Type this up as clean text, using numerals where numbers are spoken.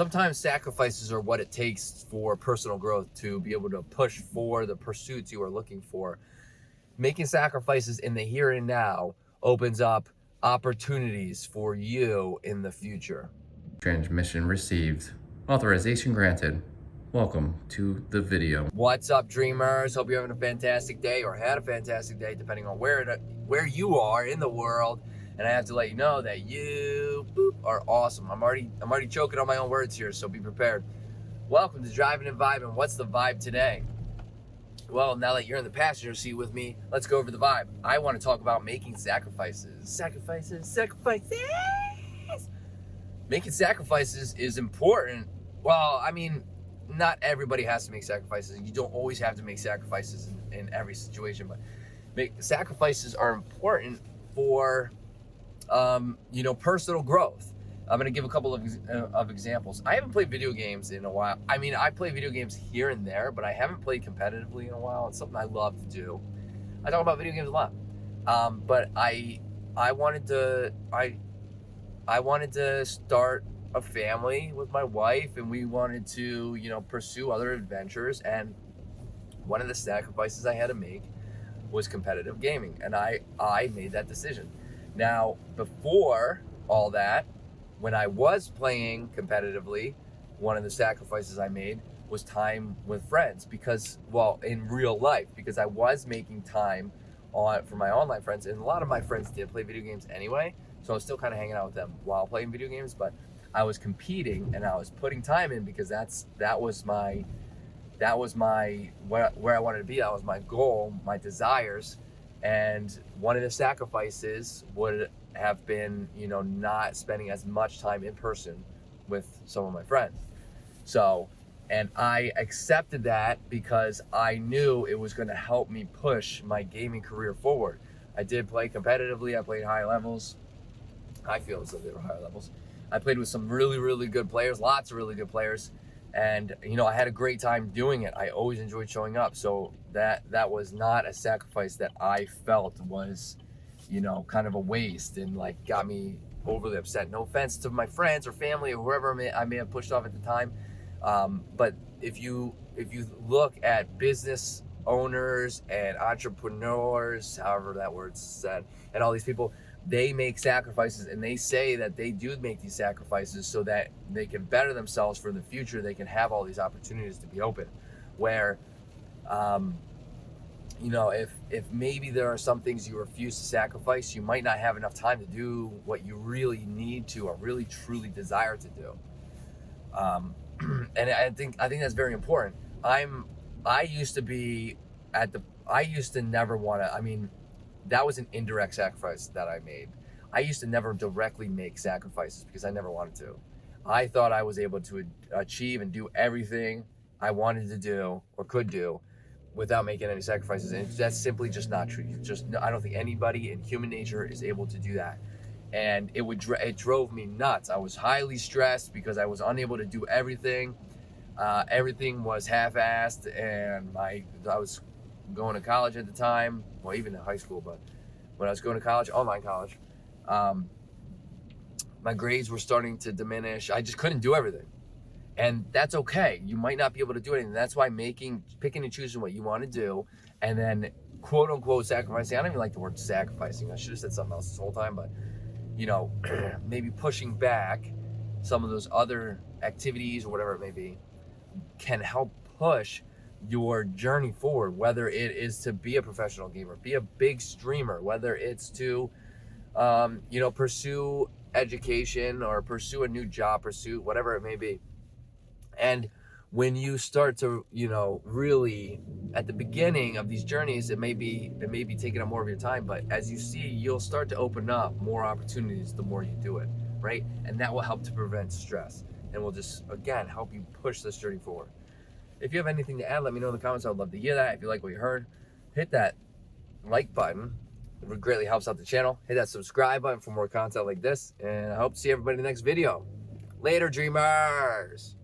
sometimes sacrifices are what it takes for personal growth to be able to push for the pursuits you are looking for. Making sacrifices in the here and now opens up opportunities for you in the future. Transmission received. Authorization granted. Welcome to the video. What's up, dreamers? Hope you're having a fantastic day or had a fantastic day, depending on where you are in the world. And I have to let you know that you are awesome. I'm already choking on my own words here, so be prepared. Welcome to Driving and Vibing. What's the vibe today? Well, now that you're in the passenger seat with me, let's go over the vibe. I want to talk about making sacrifices. Sacrifices. Making sacrifices is important. Well, I mean, not everybody has to make sacrifices. You don't always have to make sacrifices in every situation, but sacrifices are important for, personal growth. I'm going to give a couple of examples. I haven't played video games in a while. I mean, I play video games here and there, but I haven't played competitively in a while. It's something I love to do. I talk about video games a lot. But I wanted to start a family with my wife, and we wanted to, pursue other adventures. And one of the sacrifices I had to make was competitive gaming. And I made that decision. Now, before all that, when I was playing competitively, one of the sacrifices I made was time with friends in real life, because I was making time for my online friends, and a lot of my friends did play video games anyway, so I was still kind of hanging out with them while playing video games, but I was competing and I was putting time in because that was my where I wanted to be. That was my goal, my desires. And one of the sacrifices would have been, not spending as much time in person with some of my friends. So, and I accepted that because I knew it was going to help me push my gaming career forward. I did play competitively. I played high levels. I feel as though they were high levels. I played with some really, really good players, lots of really good players. And, I had a great time doing it. I always enjoyed showing up. So that was not a sacrifice that I felt was, kind of a waste and got me overly upset. No offense to my friends or family or whoever I may have pushed off at the time. But if you look at business owners and entrepreneurs, however that word's said, and all these people, they make sacrifices, and they say that they do make these sacrifices so that they can better themselves for the future. They can have all these opportunities to be open, where, if maybe there are some things you refuse to sacrifice, you might not have enough time to do what you really need to or really truly desire to do. And I think that's very important. I used to never want to, that was an indirect sacrifice that I made. I used to never directly make sacrifices because I never wanted to. I thought I was able to achieve and do everything I wanted to do or could do without making any sacrifices. And that's simply just not true. I don't think anybody in human nature is able to do that. And it drove me nuts. I was highly stressed because I was unable to do everything. Everything was half-assed, and I was going to college at the time, well, even in high school, but when I was going to college, online college, my grades were starting to diminish. I just couldn't do everything. And that's okay. You might not be able to do anything. That's why picking and choosing what you want to do, and then quote unquote sacrificing. I don't even like the word sacrificing. I should have said something else this whole time, but maybe pushing back some of those other activities or whatever it may be can help push your journey forward, whether it is to be a professional gamer, be a big streamer, whether it's to pursue education or pursue a new job pursuit, whatever it may be. And when you start to really at the beginning of these journeys, it may be taking up more of your time, but as you see, you'll start to open up more opportunities the more you do it, right? And that will help to prevent stress and will just, again, help you push this journey forward. If you have anything to add, let me know in the comments. I would love to hear that. If you like what you heard, hit that like button. It greatly helps out the channel. Hit that subscribe button for more content like this. And I hope to see everybody in the next video. Later, dreamers.